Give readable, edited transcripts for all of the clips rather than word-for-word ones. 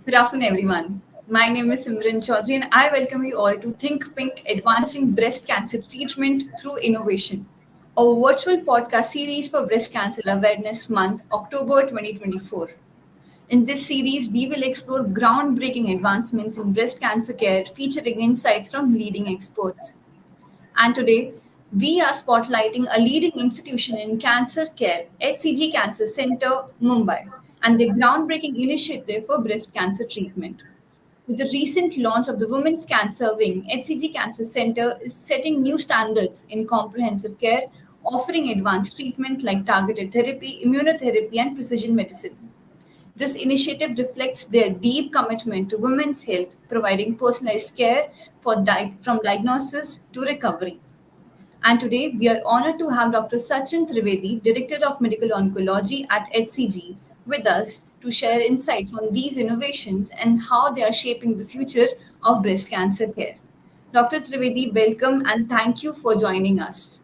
Good afternoon, everyone. My name is Simran Chaudhary, and I welcome you all to ThinkPink Advancing Breast Cancer Treatment Through Innovation, a virtual podcast series for Breast Cancer Awareness Month, October 2024. In this series, we will explore groundbreaking advancements in breast cancer care featuring insights from leading experts. And today, we are spotlighting a leading institution in cancer care, HCG Cancer Centre Mumbai, and their groundbreaking initiative for breast cancer treatment. With the recent launch of the Women's Cancer Wing, HCG Cancer Centre is setting new standards in comprehensive care, offering advanced treatment like targeted therapy, immunotherapy, and precision medicine. This initiative reflects their deep commitment to women's health, providing personalized care from diagnosis to recovery. And today we are honored to have Dr. Sachin Trivedi, Director of Medical Oncology at HCG, with us to share insights on these innovations and how they are shaping the future of breast cancer care. Dr. Trivedi, welcome and thank you for joining us.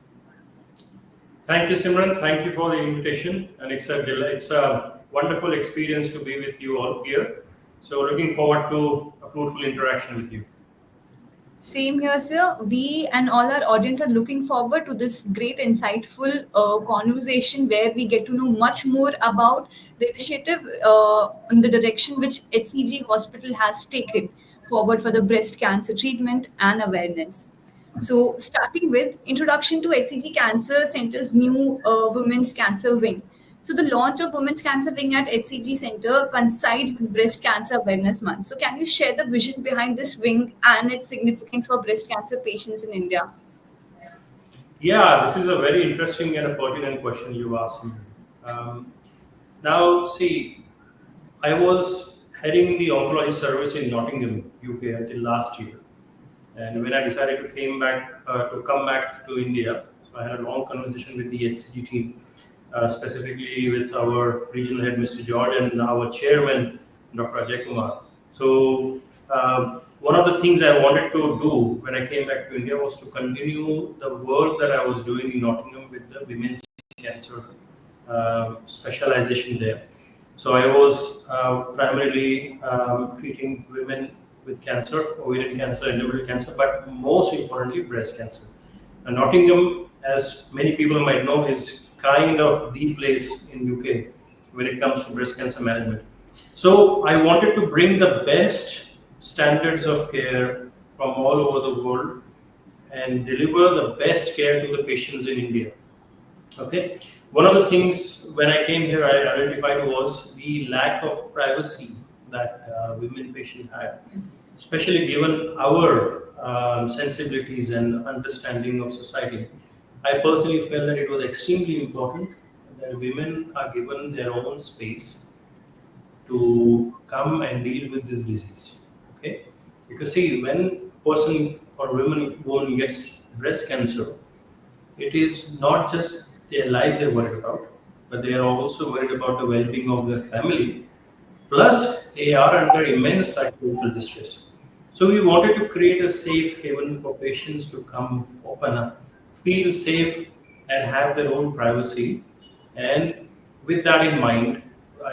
Thank you, Simran. Thank you for the invitation, and it's a wonderful experience to be with you all here. So, looking forward to a fruitful interaction with you. Same here, sir. We and all our audience are looking forward to this great, insightful conversation where we get to know much more about the initiative in the direction which HCG Hospital has taken forward for the breast cancer treatment and awareness. So, starting with introduction to HCG Cancer Center's new Women's Cancer Wing. So, the launch of Women's Cancer Wing at HCG Center coincides with Breast Cancer Awareness Month. So, can you share the vision behind this wing and its significance for breast cancer patients in India? Yeah, this is a very interesting and a pertinent question you asked me. Um, Now, see, I was heading the oncology service in Nottingham, UK, until last year. And when I decided to come back to India, I had a long conversation with the SCG team, specifically with our regional head, Mr. George, and our chairman, Dr. Ajay Kumar. So, one of the things I wanted to do when I came back to India was to continue the work that I was doing in Nottingham with the women's cancer specialization there. So I was primarily treating women with cancer, ovarian cancer, endometrial cancer, but most importantly, breast cancer. And Nottingham, as many people might know, is kind of the place in UK when it comes to breast cancer management. So I wanted to bring the best standards of care from all over the world and deliver the best care to the patients in India. Okay. One of the things when I came here I identified was the lack of privacy that women patients had, especially given our sensibilities and understanding of society. I personally felt that it was extremely important that women are given their own space to come and deal with this disease. Okay, because see, when a person or woman gets breast cancer, it is not just their life they're worried about, but they are also worried about the well-being of their family. Plus, they are under immense psychological distress. So we wanted to create a safe haven for patients to come open up, feel safe, and have their own privacy. And with that in mind,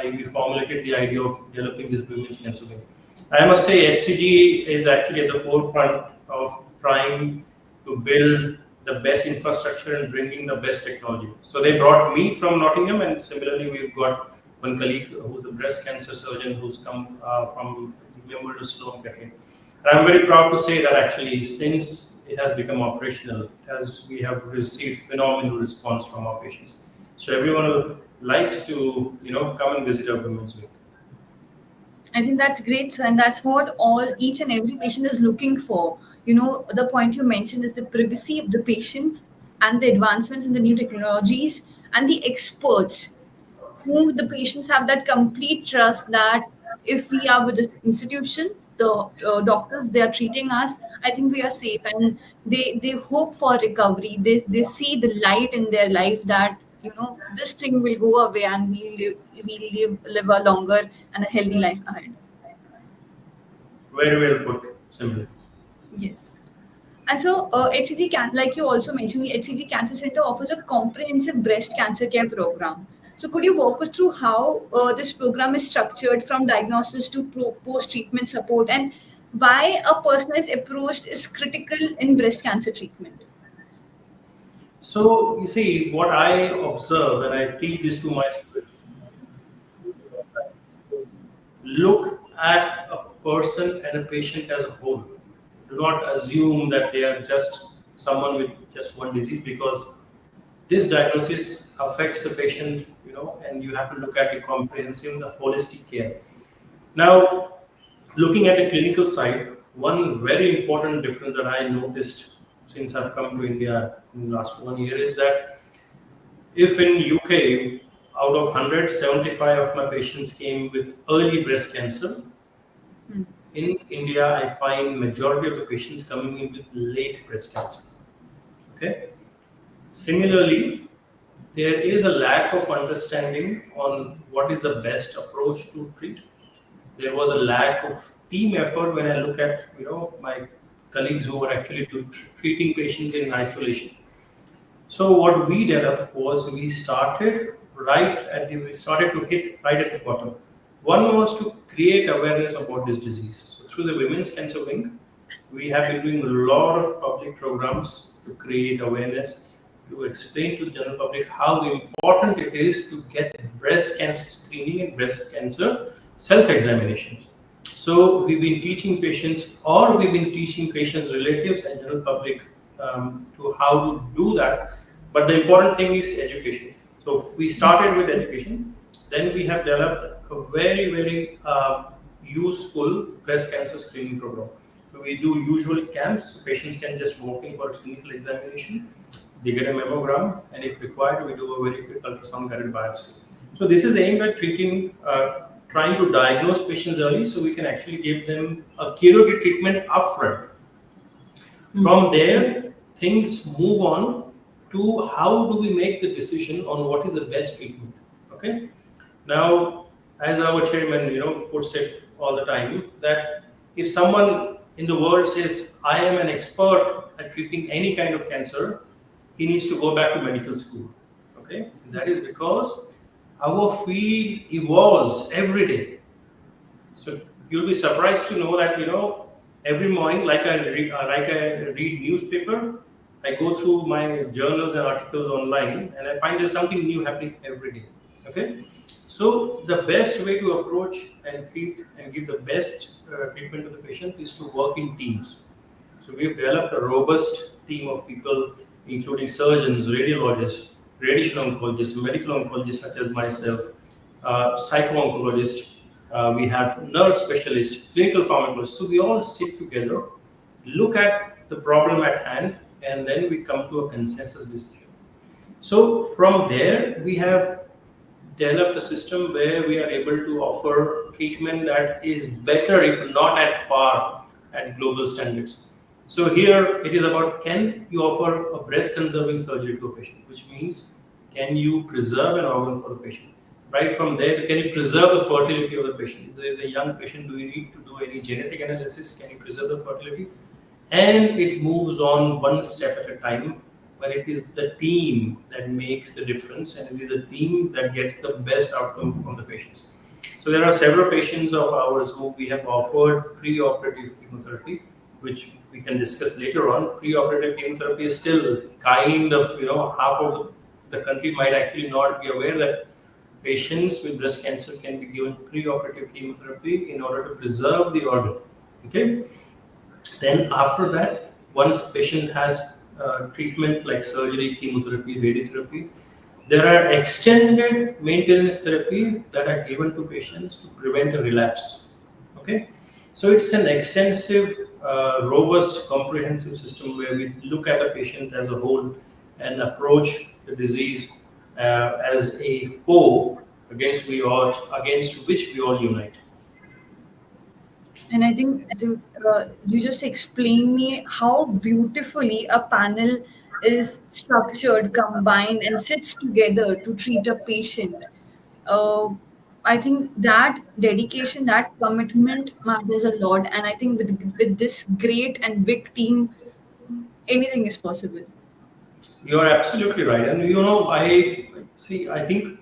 we formulated the idea of developing this women's cancer wing. I must say, HCG is actually at the forefront of trying to build the best infrastructure and bringing the best technology. So they brought me from Nottingham, and similarly, we've got one colleague who's a breast cancer surgeon who's come from Memorial Sloan Kettering. And I'm very proud to say that actually, since it has become operational, as we have received phenomenal response from our patients. So everyone who likes to, come and visit our women's wing. I think that's great, sir, and that's what all each and every patient is looking for. The point you mentioned is the privacy of the patients and the advancements in the new technologies and the experts whom the patients have that complete trust that if we are with this institution, the doctors they are treating us, I think we are safe, and they hope for recovery. They see the light in their life that this thing will go away and we live a longer and a healthy life ahead. Very well put, simply. Yes. And so, HCG like you also mentioned, the HCG Cancer Center offers a comprehensive breast cancer care program. So, could you walk us through how this program is structured from diagnosis to post treatment support, and why a personalized approach is critical in breast cancer treatment? So you see, what I observe when I teach this to my students, look at a person and a patient as a whole. Do not assume that they are just someone with just one disease, because this diagnosis affects the patient, and you have to look at the comprehensive, the holistic care. Now, looking at the clinical side, one very important difference that I noticed since I've come to India in the last 1 year is that if in UK, out of 175 of my patients came with early breast cancer, Hmm. in India I find majority of the patients coming in with late breast cancer. Okay. Similarly, there is a lack of understanding on what is the best approach to treat. There was a lack of team effort when I look at my colleagues who were actually treating patients in isolation. So what we developed was we started to hit right at the bottom. One was to create awareness about this disease. So through the Women's Cancer Wing, we have been doing a lot of public programs to create awareness, to explain to the general public how important it is to get breast cancer screening and breast cancer self-examinations. So we've been teaching patients, relatives, and general public to how to do that. But the important thing is education. So we started with education. Then we have developed a very, very useful breast cancer screening program. So we do usual camps. Patients can just walk in for a clinical examination. They get a mammogram, and if required, we do a very quick ultrasound guided biopsy. So this is aimed at trying to diagnose patients early, so we can actually give them a curative treatment upfront. From there, things move on to how do we make the decision on what is the best treatment. Okay. Now, as our chairman, puts it all the time, that if someone in the world says, "I am an expert at treating any kind of cancer," he needs to go back to medical school. Okay, that is because our field evolves every day. So you'll be surprised to know that every morning, like I read newspaper, I go through my journals and articles online, and I find there's something new happening every day. Okay, so the best way to approach and treat and give the best treatment to the patient is to work in teams. So we've developed a robust team of people, including surgeons, radiologists, radiation oncologists, medical oncologists such as myself, psycho-oncologists. We have nurse specialists, clinical pharmacologists. So we all sit together, look at the problem at hand, and then we come to a consensus decision. So from there, we have developed a system where we are able to offer treatment that is better, if not at par, at global standards. So here it is about, can you offer a breast conserving surgery to a patient, which means can you preserve an organ for the patient? Right from there, can you preserve the fertility of the patient? If there is a young patient, do you need to do any genetic analysis? Can you preserve the fertility? And it moves on one step at a time, but it is the team that makes the difference, and it is the team that gets the best outcome from the patients. So there are several patients of ours who we have offered pre-operative chemotherapy, which we can discuss later on. Pre-operative chemotherapy is still kind of, half of the country might actually not be aware that patients with breast cancer can be given pre-operative chemotherapy in order to preserve the organ. Okay. Then after that, once patient has treatment like surgery, chemotherapy, radiotherapy, there are extended maintenance therapy that are given to patients to prevent a relapse. Okay, so it's an extensive, robust, comprehensive system where we look at a patient as a whole and approach the disease as a foe against which we all unite. And I think you just explained me how beautifully a panel is structured, combined, and sits together to treat a patient. Uh, I think that dedication, that commitment matters a lot. And I think with this great and big team, anything is possible. You are absolutely right, and I think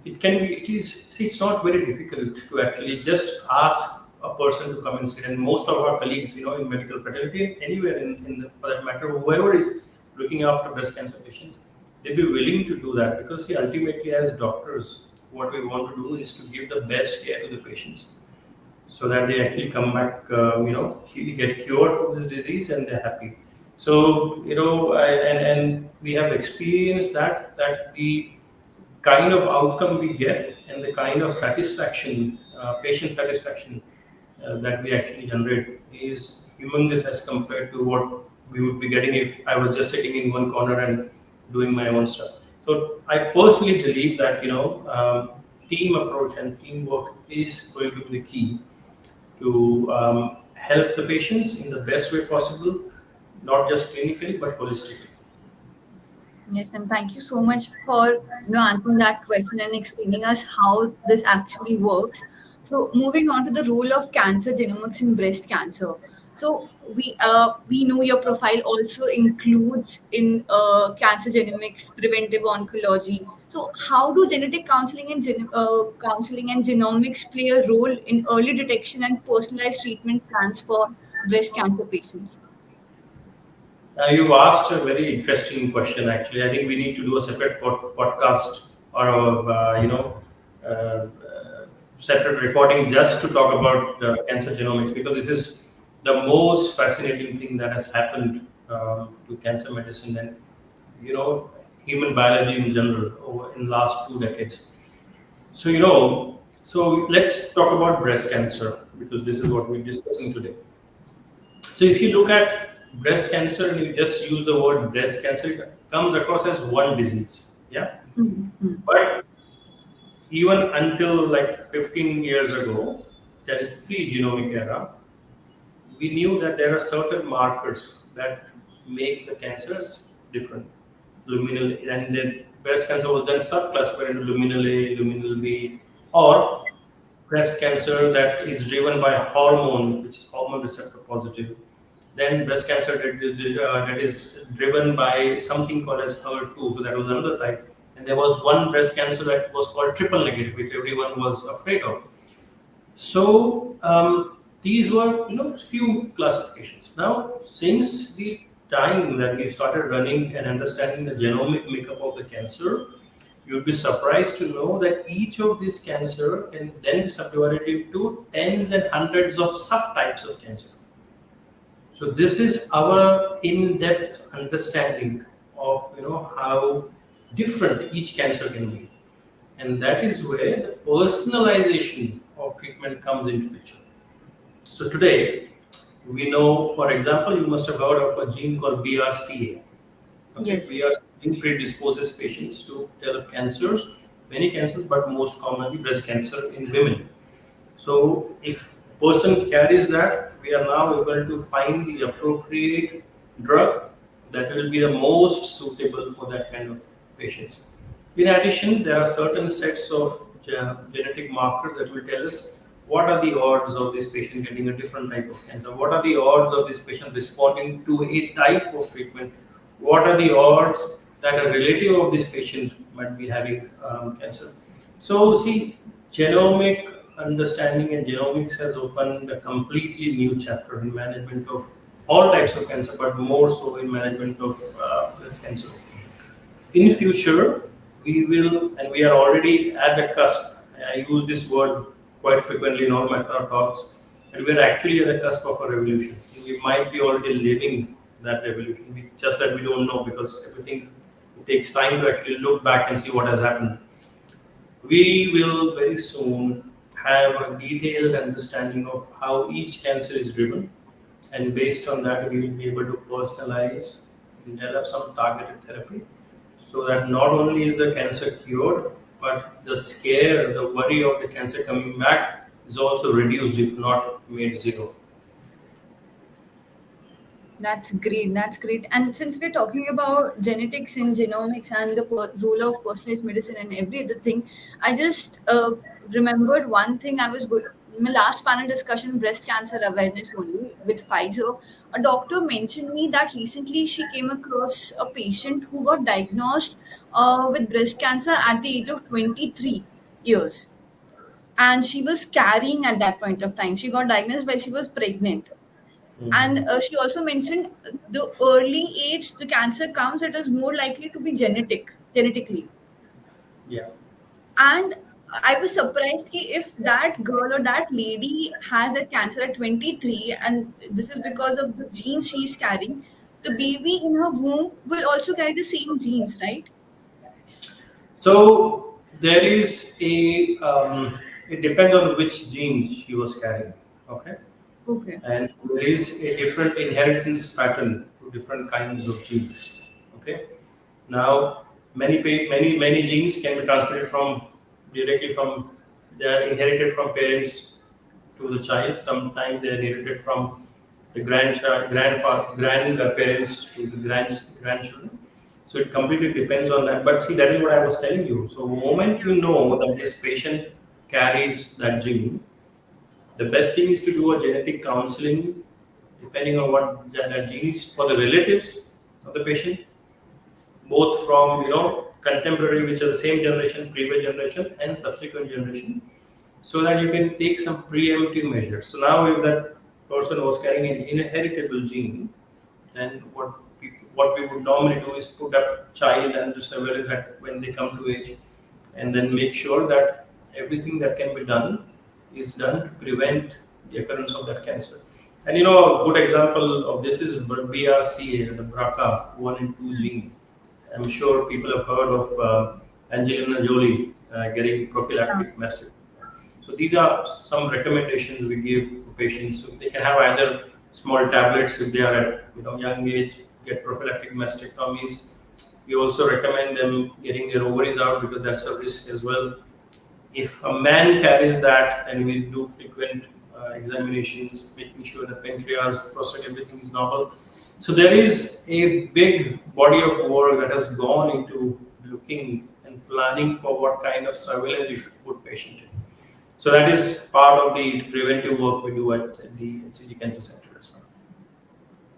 it can be, it is, see, it's not very difficult to actually just ask a person to come and sit. And most of our colleagues, in medical fraternity, anywhere for that matter, whoever is looking after breast cancer patients, they'll be willing to do that, because see, ultimately as doctors, what we want to do is to give the best care to the patients, so that they actually come back, get cured from this disease and they're happy. So, and we have experienced that the kind of outcome we get and the kind of satisfaction, patient satisfaction that we actually generate is humongous as compared to what we would be getting if I was just sitting in one corner and doing my own stuff. So I personally believe that team approach and teamwork is going to be the key to help the patients in the best way possible, not just clinically but holistically. Yes, and thank you so much for answering that question and explaining us how this actually works. So moving on to the role of cancer genomics in breast cancer. So we know your profile also includes in cancer genomics, preventive oncology. So how do genetic counseling and genomics play a role in early detection and personalized treatment plans for breast cancer patients? You've asked a very interesting question. Actually, I think we need to do a separate podcast or separate recording just to talk about cancer genomics, because this is the most fascinating thing that has happened to cancer medicine and human biology in general over in last 2 decades. So so let's talk about breast cancer, because this is what we're discussing today. So if you look at breast cancer and you just use the word breast cancer, it comes across as one disease. Yeah. Mm-hmm. But even until like 15 years ago, that is pre-genomic era, we knew that there are certain markers that make the cancers different. Luminal, and then breast cancer was then subclassified into luminal A, luminal B, or breast cancer that is driven by hormone, which is hormone receptor positive. Then breast cancer that is driven by something called as HER2, so that was another type. And there was one breast cancer that was called triple negative, which everyone was afraid of. So these were, few classifications. Now, since the time that we started running and understanding the genomic makeup of the cancer, you'd be surprised to know that each of these cancer can then be subdivided into tens and hundreds of subtypes of cancer. So this is our in-depth understanding of how different each cancer can be, and that is where the personalization of treatment comes into picture. So today we know, for example, you must have heard of a gene called BRCA. Okay, Yes. BRCA predisposes patients to develop cancers, many cancers, but most commonly breast cancer in women. So if a person carries that, we are now able to find the appropriate drug that will be the most suitable for that kind of patients. In addition, there are certain sets of genetic markers that will tell us what are the odds of this patient getting a different type of cancer, what are the odds of this patient responding to a type of treatment, what are the odds that a relative of this patient might be having cancer. So see, genomic understanding and genomics has opened a completely new chapter in management of all types of cancer, but more so in management of breast cancer. In future, we will, and we are already at the cusp. I use this word quite frequently in all my talks, and we are actually at the cusp of a revolution. We might be already living that revolution, just that we don't know, because everything takes time to actually look back and see what has happened. We will very soon have a detailed understanding of how each cancer is driven, and based on that, we will be able to personalize and develop some targeted therapy, so that not only is the cancer cured, but the scare, the worry of the cancer coming back is also reduced, if not made zero. That's great. That's great. And since we're talking about genetics and genomics and the role of personalized medicine and every other thing, I just remembered one thing. In my last panel discussion, breast cancer awareness only with Pfizer. A doctor mentioned me that recently she came across a patient who got diagnosed with breast cancer at the age of 23. years. And she was carrying at that point of time. She got diagnosed while she was pregnant. And Mhm. she also mentioned the early age the cancer comes, it is more likely to be genetically. Yeah. And I was surprised ki if that girl or that lady has that cancer at 23, and this is because of the genes she's carrying, the baby in her womb will also carry the same genes, right? So there is a it depends on which gene she was carrying. Okay. Okay. And there is a different inheritance pattern to different kinds of genes. Okay. Now, many genes can be transmitted from directly from they are inherited from parents to the child. Sometimes they are inherited from the grandparents to the grandchildren. So it completely depends on that. But see, that is what I was telling you. So the moment you know that this patient carries that gene, the best thing is to do a genetic counseling, depending on what that gene is for the relatives of the patient, both from contemporary, which are the same generation, previous generation, and subsequent generation, so that you can take some preemptive measures. So now, if that person was carrying an inheritable gene, then what we would normally do is put up child and the surveillance at when they come to age, and then make sure that everything that can be done is done to prevent the occurrence of that cancer. And a good example of this is BRCA, the BRCA1 and 2 gene. I'm sure people have heard of Angelina Jolie getting Yeah. prophylactic mastectomy. So these are some recommendations we give to patients. So they can have either small tablets if they are at young age, get prophylactic mastectomies. We also recommend them getting their ovaries out because that's a risk as well. If a man carries that, and we do frequent examinations, making sure the pancreas, prostate, everything is normal. So there is a big body of work that has gone into looking and planning for what kind of surveillance you should put patient in. So that is part of the preventive work we do at the HCG Cancer Center as well.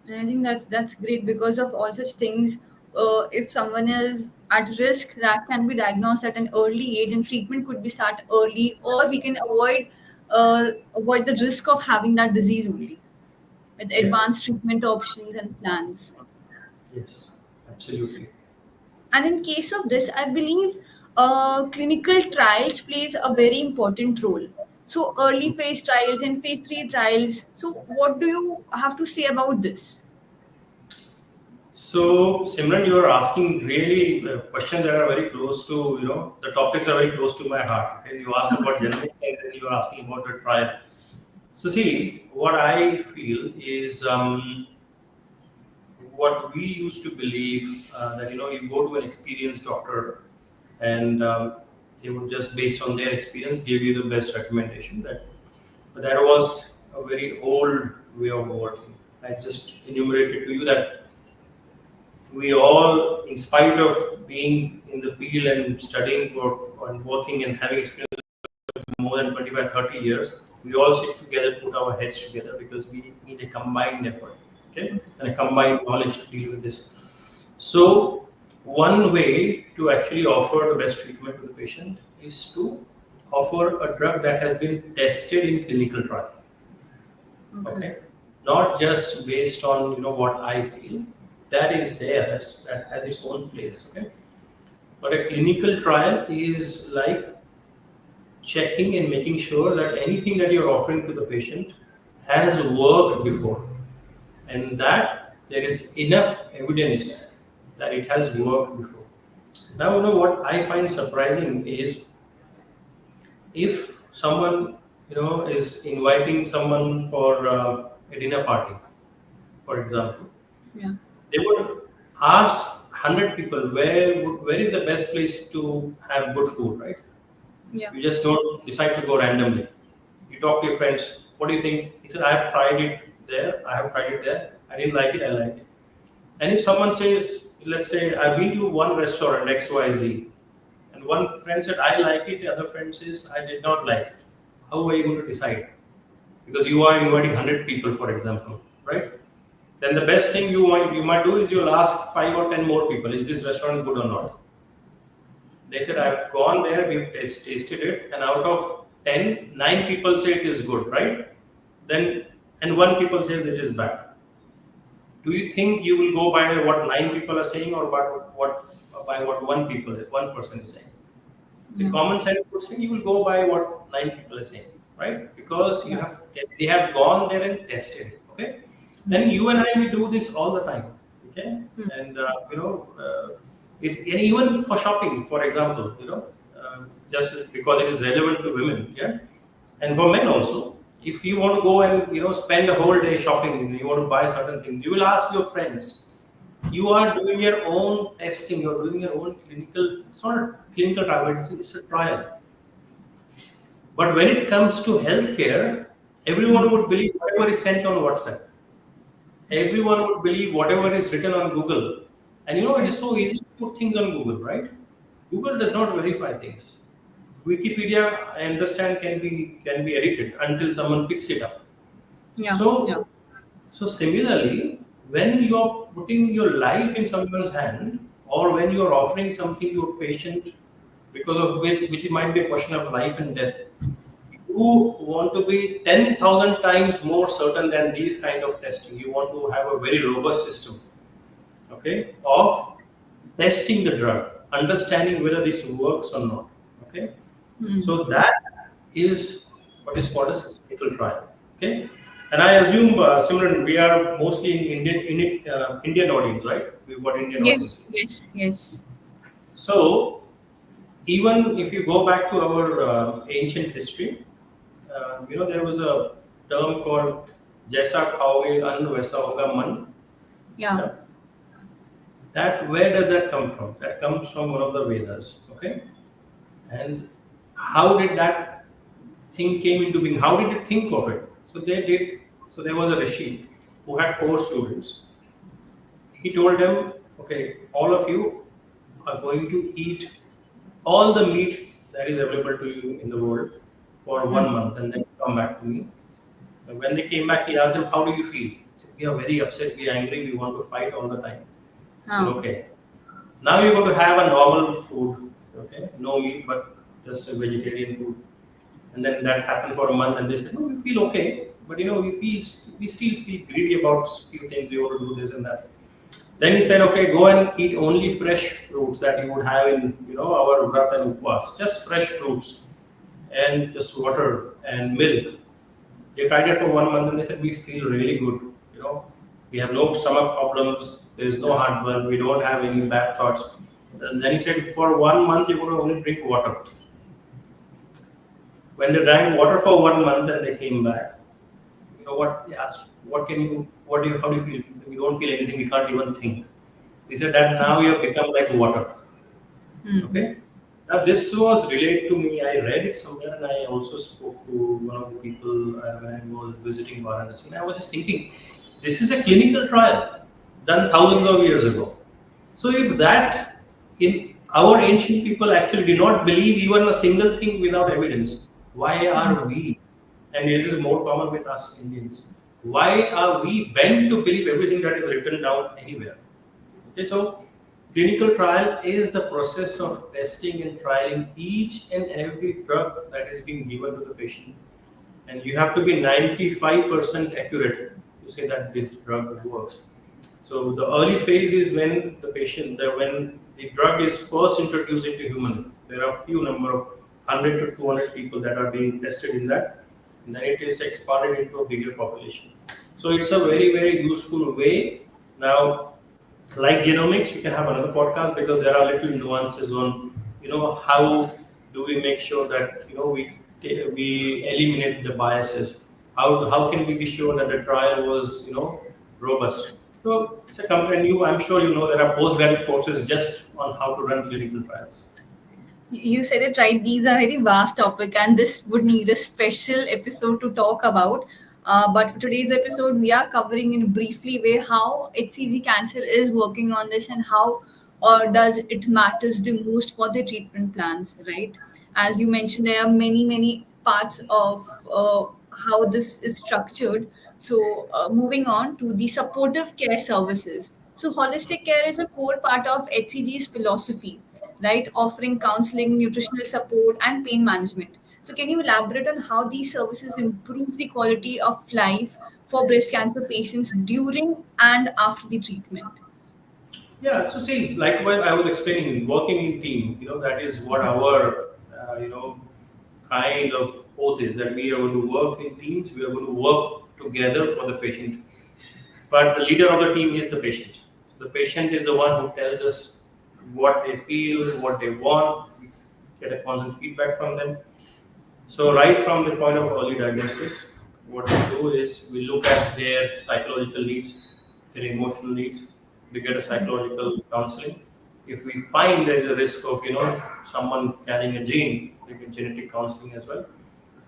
And I think that's great because of all such things. If someone is at risk, that can be diagnosed at an early age, and treatment could be start early, or we can avoid the risk of having that disease only with Yes, advanced treatment options and plans. yes, absolutely. And in case of this, I believe clinical trials plays a very important role. So early phase trials and phase 3 trials. So what do you have to say about this? So, Simran, you are asking really questions that are very close to, the topics are very close to my heart. Okay? You asked about genomics and you are asking about the trial. So, see, what I feel is what we used to believe that, you go to an experienced doctor and they would just, based on their experience, give you the best recommendation. But that was a very old way of working. I just enumerated to you that we all, in spite of being in the field and studying for and working and having experience more than 25, 30 years, we all sit together, put our heads together because we need a combined effort, okay, and a combined knowledge to deal with this. So, one way to actually offer the best treatment to the patient is to offer a drug that has been tested in clinical trial, Okay. okay, not just based on what I feel. That is there, that has its own place, okay. But a clinical trial is like checking and making sure that anything that you're offering to the patient has worked before, and that there is enough evidence that it has worked before. Now, what I find surprising is if someone is inviting someone for a dinner party, for example, Yeah. they would ask 100 people where is the best place to have good food, right? Yeah. You just don't decide to go randomly. You talk to your friends. What do you think? He said, I have tried it there. I have tried it there. I didn't like it. I like it. And if someone says, let's say, I've been to one restaurant XYZ, and one friend said, I like it. The other friend says, I did not like it. How are you going to decide? Because you are inviting 100 people, for example, right? Then the best thing you might do is you'll ask 5 or 10 more people, is this restaurant good or not? They said, I've gone there, we've tasted it, and out of 10, 9 people say it is good, right? Then, and 1 people says it is bad. Do you think you will go by what 9 people are saying, or by what 1 person is saying? The Yeah. common sense would say you will go by what 9 people are saying, right? Because Yeah. they have gone there and tested it, okay? And you and I, we do this all the time, okay? Mm. And it's, and even for shopping, for example, just because it is relevant to women, yeah, and for men also. If you want to go and spend a whole day shopping, you want to buy certain things, you will ask your friends. You are doing your own testing, you're doing your own clinical, it's not a clinical trial, but it's a trial. But when it comes to healthcare, everyone would believe whatever is sent on WhatsApp. Everyone would believe whatever is written on Google. And it is so easy to put things on Google, right? Google does not verify things. Wikipedia, I understand, can be edited until someone picks it up. Yeah. Yeah. So, so similarly, when you're putting your life in someone's hand, or when you're offering something to a patient, because of which it might be a question of life and death, you want to be 10,000 times more certain than these kind of testing. You want to have a very robust system, okay, of testing the drug, understanding whether this works or not, okay. So that is what is called as clinical trial. Okay, and I assume, Simran, we are mostly in Indian audience, right? We've got Indian Yes. audience. Yes. Yes. So even if you go back to our ancient history, there was a term called "Jaisa khaoge ann waisa hoga man." Yeah. Yeah? That, where does that come from? That comes from one of the Vedas. Okay, and how did that thing came into being? How did it think of it? So they did. So there was a rishi who had 4 students. He told them, "Okay, all of you are going to eat all the meat that is available to you in the world for 1 month, and then come back to me." And when they came back, he asked them, "How do you feel?" He said, "We are very upset. We are angry. We want to fight all the time." He said, Oh. "Okay, now you're going to have a normal food. Okay, no meat, but just a vegetarian food." And then that happened for a month, and they said, "No, we feel okay, but we still feel greedy about few things. We want to do this and that." Then he said, "Okay, go and eat only fresh fruits that you would have in our vrat and upwas, just fresh fruits and just water and milk." They tried it for 1 month, and they said, "We feel really good. We have no stomach problems. There is no heartburn. We don't have any bad thoughts." And then he said, "For 1 month, you're going to only drink water." When they drank water for 1 month and they came back, you know what? They asked, how do you feel? We don't feel anything. We can't even think. He said that now you have become like water. Okay. Now this was related to me. I read it somewhere, and I also spoke to one of the people when I was visiting Varanasi. And I was just thinking, this is a clinical trial done thousands of years ago. So if that, in our ancient people actually did not believe even a single thing without evidence, why are we? And it is more common with us Indians. Why are we bent to believe everything that is written down anywhere? Okay, so clinical trial is the process of testing and trialing each and every drug that is being given to the patient. And you have to be 95% accurate to say that this drug works. So the early phase is when when the drug is first introduced into human. There are few number of 100 to 200 people that are being tested in that, and then it is expanded into a bigger population. So it's a very, very useful way. Now, like genomics, we can have another podcast because there are little nuances on, how do we make sure that we eliminate the biases. How can we be sure that the trial was robust? So it's a company. I'm sure there are postgraduate courses just on how to run clinical trials. You said it right. These are very vast topic, and this would need a special episode to talk about. But for today's episode, we are covering in a briefly way how HCG Cancer is working on this and how does it matters the most for the treatment plans, right? As you mentioned, there are many parts of how this is structured. So moving on to the supportive care services. So holistic care is a core part of HCG's philosophy. right? Offering counseling, nutritional support, and pain management. So, can you elaborate on how these services improve the quality of life for breast cancer patients during and after the treatment? Yeah, so see, like what I was explaining, working in team, that is what our, kind of oath is, that we are going to work in teams, we are going to work together for the patient. But the leader of the team is the patient. So the patient is the one who tells us what they feel, what they want. We get a constant feedback from them. So right from the point of early diagnosis, what we do is we look at their psychological needs, their emotional needs. We get a psychological counseling. If we find there is a risk of someone carrying a gene, we get genetic counseling as well.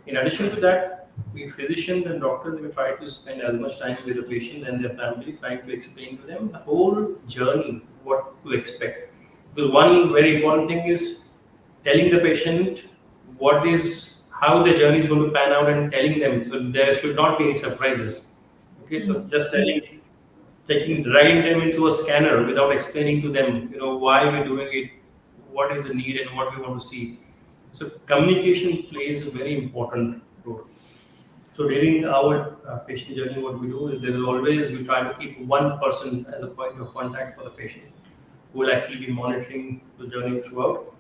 In addition to that, we physicians and doctors we try to spend as much time with the patient and their family, trying to explain to them the whole journey, what to expect. Because one very important thing is telling the patient what is how the journey is going to pan out and telling them, so there should not be any surprises. Okay, so just Yes. dragging them into a scanner without explaining to them, why we're doing it, what is the need and what we want to see. So communication plays a very important role. So during our patient journey, what we do is there is always we try to keep one person as a point of contact for the patient who will actually be monitoring the journey throughout.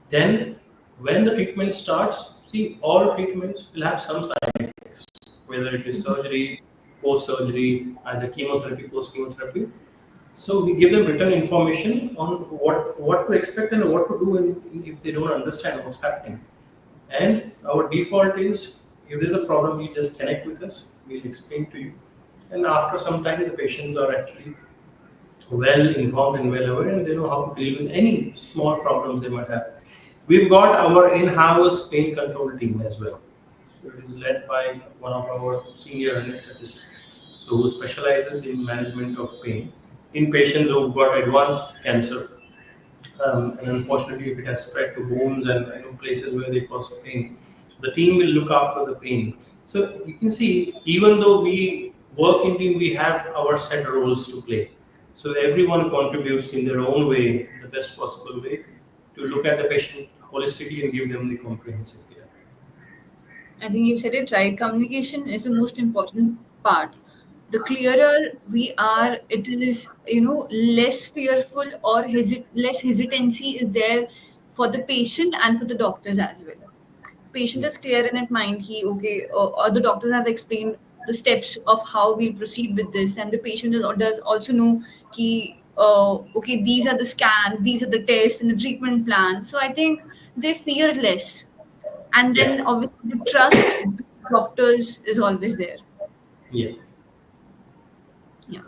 Then, when the treatment starts, see, all treatments will have some side effects, whether it is surgery, post surgery, either chemotherapy, post chemotherapy. So we give them written information on what to expect and what to do if they don't understand what's happening. And our default is if there's a problem, you just connect with us, we'll explain to you. And after some time, the patients are actually well informed and well aware and they know how to deal with any small problems they might have. We've got our in-house pain control team as well. So it is led by one of our senior anesthetists, so who specializes in management of pain in patients who've got advanced cancer. And unfortunately, if it has spread to bones and places where they cause pain, so the team will look after the pain. So you can see, even though we work in team, we have our set roles to play. So everyone contributes in their own way, the best possible way, to look at the patient holistically and give them the comprehensive care. I think you said it right. Communication is the most important part. The clearer we are, it is, less fearful or less hesitancy is there for the patient and for the doctors as well. Patient Yeah, is clear in its mind, okay, or the doctors have explained the steps of how we proceed with this, and the patient does also know okay, these are the scans, these are the tests and the treatment plan. So I think they fear less, and then yeah, obviously the trust with doctors is always there. yeah, Yeah.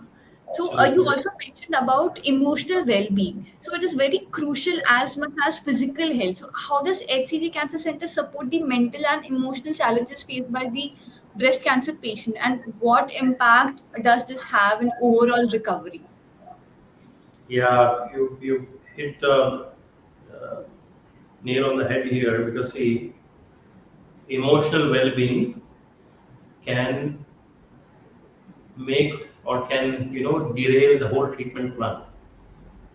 So you absolutely. also mentioned about emotional well-being. So it is very crucial as much as physical health. So how does HCG Cancer Center support the mental and emotional challenges faced by the breast cancer patient, and what impact does this have in overall recovery? Yeah, you hit the uh, nail on the head here because see, emotional well-being can make or can derail the whole treatment plan.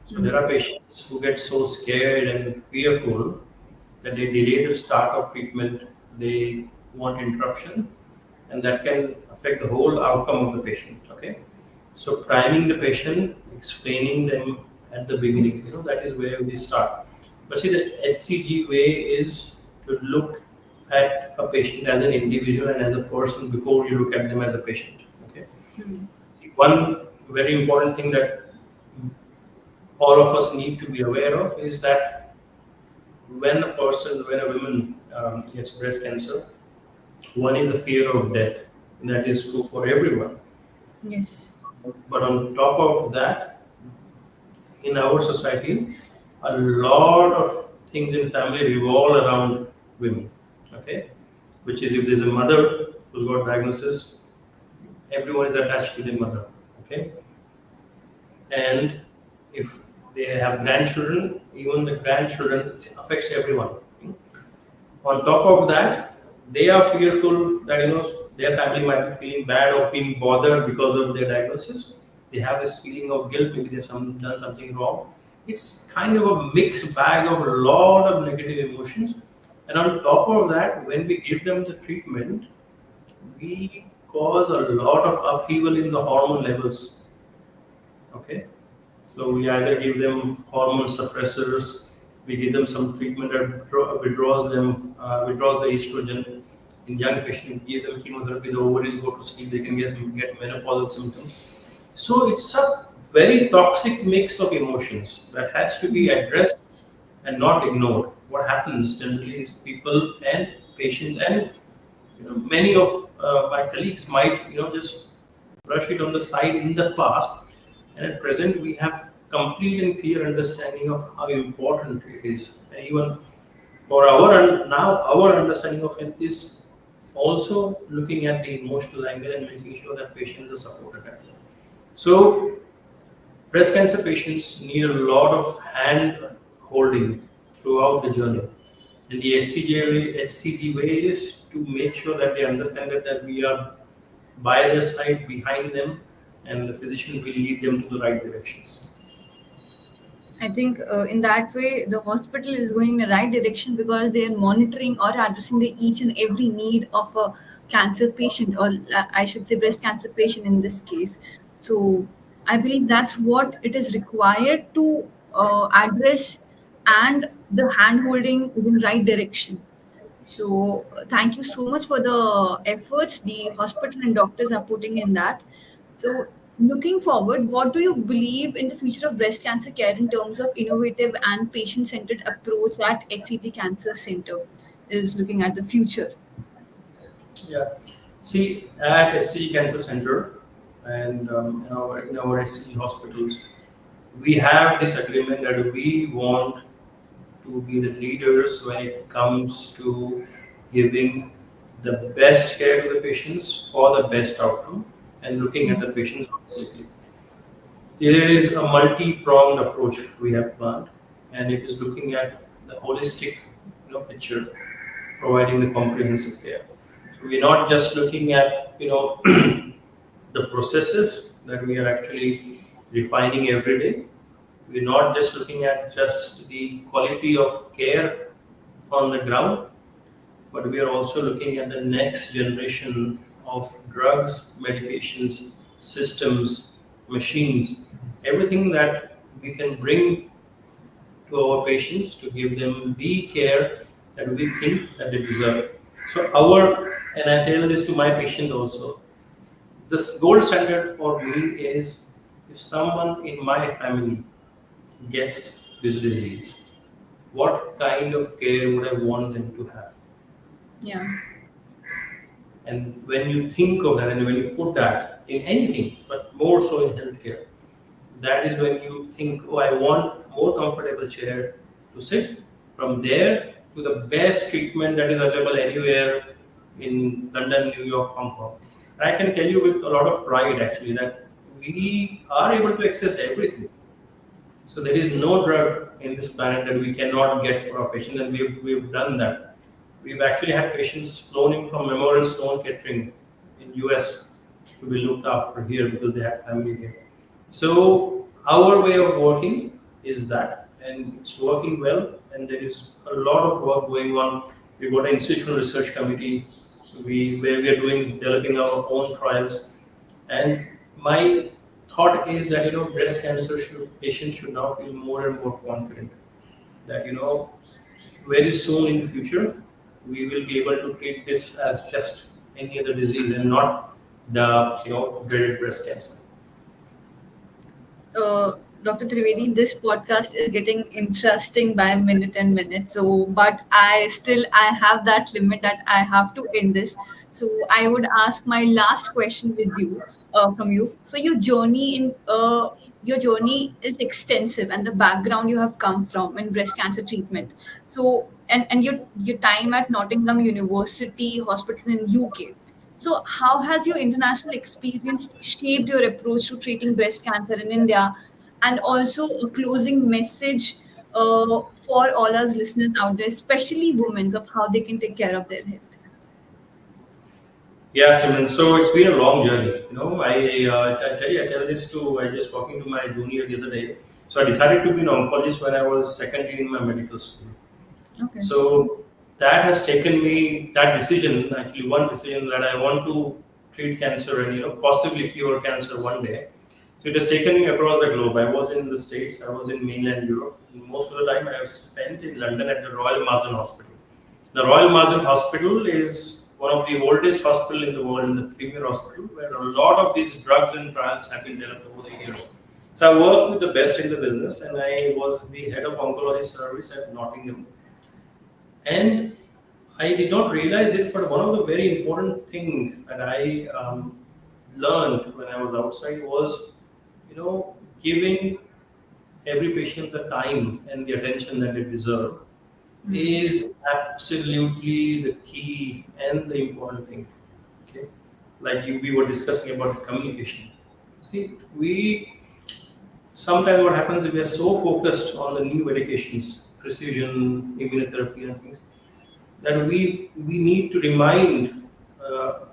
So there Mhm. are patients who get so scared and fearful that they delay the start of treatment. They want interruption, and that can affect the whole outcome of the patient. Okay, so priming the patient, explaining them at the beginning, that is where we start. But see, the HCG way is to look at a patient as an individual and as a person before you look at them as a patient. Okay, Mhm. see, one very important thing that all of us need to be aware of is that when a woman gets breast cancer, one is the fear of death, and that is true for everyone. Yes. But on top of that, in our society, a lot of things in family revolve around women. Okay, which is if there's a mother who's got diagnosis, everyone is attached to the mother. Okay, and if they have grandchildren, even the grandchildren affects everyone. On top of that, they are fearful that their family might be feeling bad or being bothered because of their diagnosis. They have this feeling of guilt, maybe they've done something wrong. it's kind of a mixed bag of a lot of negative emotions. And on top of that, when we give them the treatment, we cause a lot of upheaval in the hormone levels. Okay, so we either give them hormone suppressors, we give them some treatment that withdraws the estrogen. In young patients, we give them chemotherapy, the ovaries go to sleep, they can get menopausal symptoms. So it's a very toxic mix of emotions that has to be addressed and not ignored. What happens generally is people and patients and many of my colleagues might just brush it on the side in the past, and at present we have complete and clear understanding of how important it is. And even for now our understanding of health is also looking at the emotional angle and making sure that patients are supported at home. So breast cancer patients need a lot of hand holding throughout the journey. And the HCG way is to make sure that they understand that we are by their side, behind them, and the physician will lead them to the right directions. I think in that way, the hospital is going in the right direction because they are monitoring or addressing the each and every need of a cancer patient, or I should say, breast cancer patient in this case. So I believe that's what it is required to address, and the hand holding is in right direction. So thank you so much for the efforts the hospital and doctors are putting in that. So looking forward, what do you believe in the future of breast cancer care in terms of innovative and patient-centered approach that HCG Cancer Center is looking at the future? Yeah. See, at HCG Cancer Center and in our HCG hospitals, we have this agreement that we want to be the leaders when it comes to giving the best care to the patients for the best outcome and looking at the patient holistically. There is a multi-pronged approach we have planned, and it is looking at the holistic picture, providing the comprehensive care. So we're not just looking at the processes that we are actually refining every day. We're not just looking at just the quality of care on the ground, but we are also looking at the next generation of drugs, medications, systems, machines, everything that we can bring to our patients to give them the care that we think that they deserve. So and I tell this to my patient also, this gold standard for me is if someone in my family gets this disease, what kind of care would I want them to have? Yeah. And when you think of that and when you put that in anything, but more so in healthcare, that is when you think, oh, I want more comfortable chair to sit. From there to the best treatment that is available anywhere in London, New York, Hong Kong. And I can tell you with a lot of pride actually that we are able to access everything. So there is no drug in this planet that we cannot get for our patients, and we've done that. We've actually had patients flown in from Memorial Sloan Kettering in US to be looked after here because they have family here. So our way of working is that, and it's working well. And there is a lot of work going on. We've got an institutional research committee where we are developing our own trials. And my thought is that breast cancer patients should now feel more and more confident that very soon in future we will be able to treat this as just any other disease and not the dreaded breast cancer. Dr. Trivedi, this podcast is getting interesting by minute and minute. So, but I have that limit that I have to end this. So, I would ask my last question with you, from you. So, your journey is extensive, and the background you have come from in breast cancer treatment. So, and your time at Nottingham University Hospitals in UK. So, how has your international experience shaped your approach to treating breast cancer in India? And also a closing message for all us listeners out there, especially women, of how they can take care of their health. Yeah, Simran. So it's been a long journey. I tell this to I was just talking to my junior the other day. So I decided to be an oncologist when I was second year in my medical school. Okay. So that has taken me that decision, actually one decision that I want to treat cancer and possibly cure cancer one day. So it has taken me across the globe. I was in the States, I was in mainland Europe. And most of the time I have spent in London at the Royal Marsden Hospital. The Royal Marsden Hospital is one of the oldest hospital in the world, in the premier hospital, where a lot of these drugs and trials have been developed over the years. So I worked with the best in the business, and I was the head of oncology service at Nottingham. And I did not realize this, but one of the very important things that I learned when I was outside was, giving every patient the time and the attention that they deserve is absolutely the key and the important thing. Okay, like we were discussing about communication. See, we sometimes what happens is we are so focused on the new medications, precision, immunotherapy, and things that we need to remind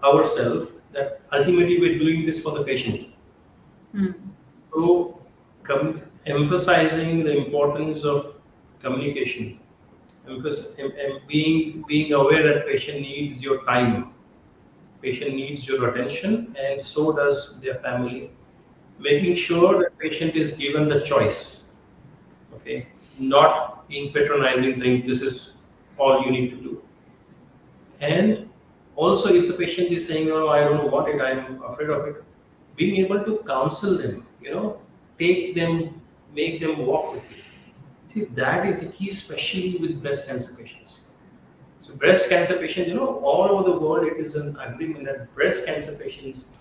ourselves that ultimately we're doing this for the patient. Hmm. So, emphasizing the importance of communication, being aware that patient needs your time, patient needs your attention, and so does their family. Making sure that patient is given the choice, okay, not being patronizing, saying this is all you need to do. And also, if the patient is saying, "No, I don't want it, I'm afraid of it," being able to counsel them, take them, make them walk with you. See, that is the key, especially with breast cancer patients. So, breast cancer patients, all over the world, it is an agreement that breast cancer patients,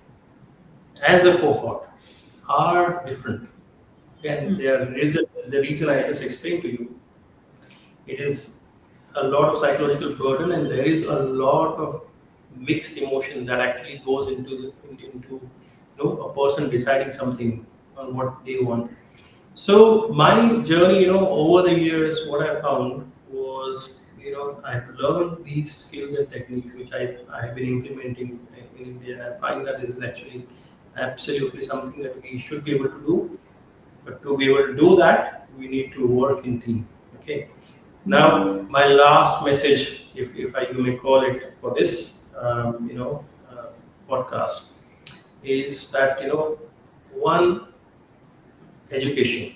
as a cohort, are different. And the reason I just explained to you, it is a lot of psychological burden, and there is a lot of mixed emotion that actually goes into a person deciding something on what they want. So my journey, over the years, what I found was, I've learned these skills and techniques which I have been implementing in India, and I find that this is actually absolutely something that we should be able to do. But to be able to do that, we need to work in team. Okay. Now, my last message, you may call it, for this, podcast, is that one, education,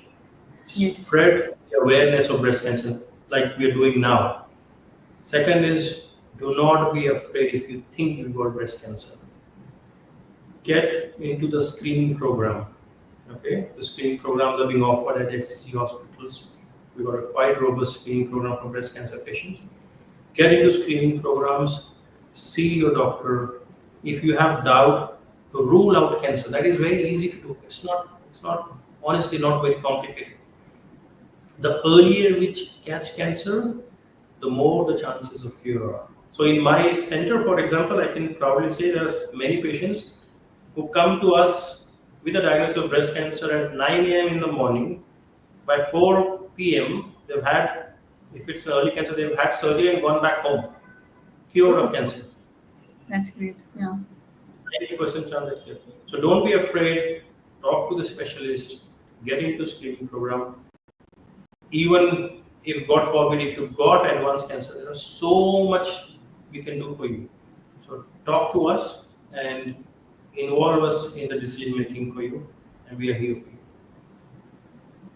Yes. spread the awareness of breast cancer like we are doing now. Second is, do not be afraid if you think you've got breast cancer. Get into the screening program. Okay, the screening programs are being offered at HCG hospitals. We've got a quite robust screening program for breast cancer patients. Get into screening programs, see your doctor. If you have doubt, to rule out cancer. That is very easy to do. It's not honestly not very complicated. The earlier we catch cancer, the more the chances of cure are. So in my center, for example, I can probably say there's many patients who come to us with a diagnosis of breast cancer at 9 a.m. in the morning. By 4 p.m., they've had, if it's an early cancer, they've had surgery and gone back home, cured of Oh, cancer. that's great. Yeah. 90% chance of cure. So don't be afraid, talk to the specialist, get into screening program. Even if, God forbid, if you've got advanced cancer, there is so much we can do for you. So talk to us and involve us in the decision making for you, and we are here for you.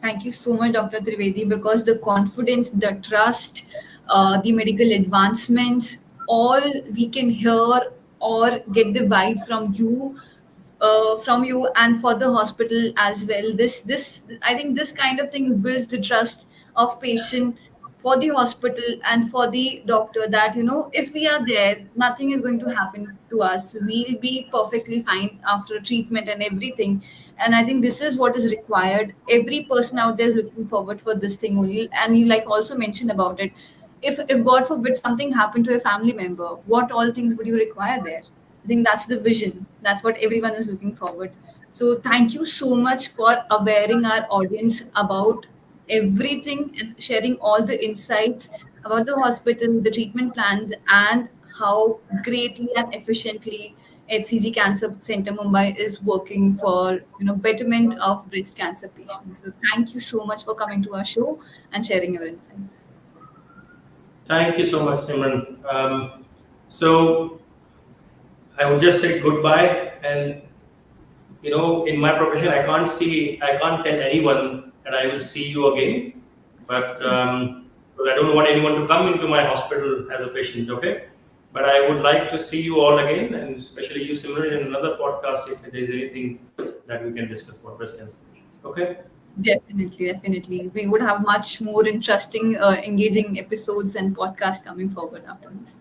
Thank you so much, Dr. Trivedi, because the confidence, the trust, the medical advancements, all we can hear or get the vibe from you and for the hospital as well. This I think this kind of thing builds the trust of patient for the hospital and for the doctor, that if we are there, nothing is going to happen to us. We'll be perfectly fine after treatment and everything. And I think this is what is required. Every person out there is looking forward for this thing only. And you like also mentioned about it. If God forbid something happened to a family member, what all things would you require there? I think that's the vision. That's what everyone is looking forward. So thank you so much for awareing our audience about everything and sharing all the insights about the hospital, the treatment plans, and how greatly and efficiently HCG Cancer Centre Mumbai is working for betterment of breast cancer patients. So thank you so much for coming to our show and sharing your insights. Thank you so much, Simran. So I would just say goodbye. And in my profession, I can't tell anyone that I will see you again. But well, I don't want anyone to come into my hospital as a patient. Okay. But I would like to see you all again, and especially you, Simran, in another podcast if there is anything that we can discuss about breast cancer patients. Okay. Definitely, definitely. We would have much more interesting, engaging episodes and podcasts coming forward after this.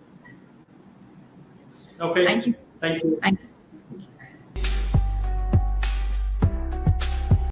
Thank Okay. you. Thank you. Thank you.